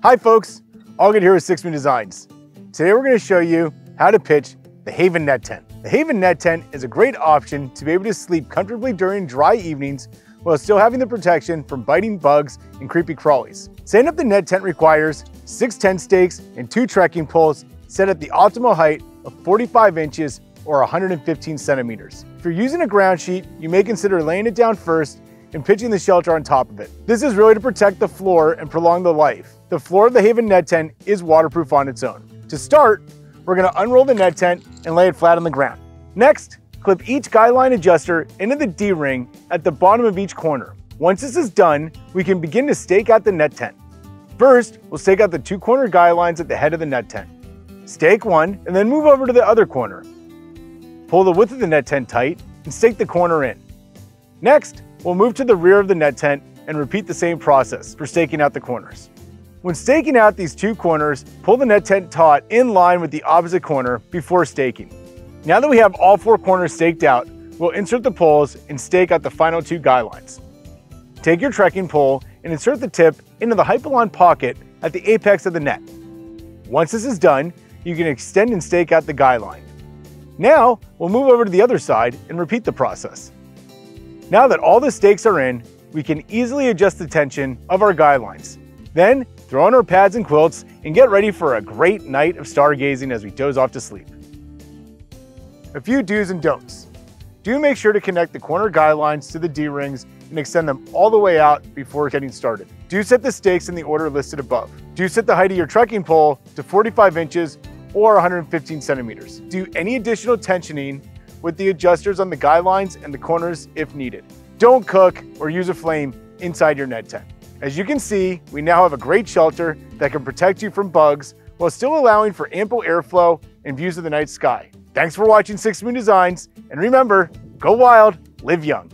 Hi folks, Allgood here with SixMoonDesigns. Today we're going to show you how to pitch the Haven NetTent. The Haven NetTent is a great option to be able to sleep comfortably during dry evenings while still having the protection from biting bugs and creepy crawlies. Setting up the net tent requires 6 tent stakes and 2 trekking poles set at the optimal height of 45 inches or 115 centimeters. If you're using a ground sheet, you may consider laying it down first and pitching the shelter on top of it. This is really to protect the floor and prolong the life. The floor of the Haven NetTent is waterproof on its own. To start, we're going to unroll the net tent and lay it flat on the ground. Next, clip each guy line adjuster into the D-ring at the bottom of each corner. Once this is done, we can begin to stake out the net tent. First, we'll stake out the 2 corner guy lines at the head of the net tent. Stake one and then move over to the other corner. Pull the width of the net tent tight and stake the corner in. Next, we'll move to the rear of the net tent and repeat the same process for staking out the corners. When staking out these 2 corners, pull the net tent taut in line with the opposite corner before staking. Now that we have all 4 corners staked out, we'll insert the poles and stake out the final 2 guy lines. Take your trekking pole and insert the tip into the hypalon pocket at the apex of the net. Once this is done, you can extend and stake out the guy line. Now, we'll move over to the other side and repeat the process. Now that all the stakes are in, we can easily adjust the tension of our guy lines. Then, throw on our pads and quilts and get ready for a great night of stargazing as we doze off to sleep. A few do's and don'ts. Do make sure to connect the corner guy lines to the D-rings and extend them all the way out before getting started. Do set the stakes in the order listed above. Do set the height of your trekking pole to 45 inches or 115 centimeters. Do any additional tensioning with the adjusters on the guy lines and the corners if needed. Don't cook or use a flame inside your net tent. As you can see, we now have a great shelter that can protect you from bugs while still allowing for ample airflow and views of the night sky. Thanks for watching SixMoonDesigns, and remember, go wild, live young.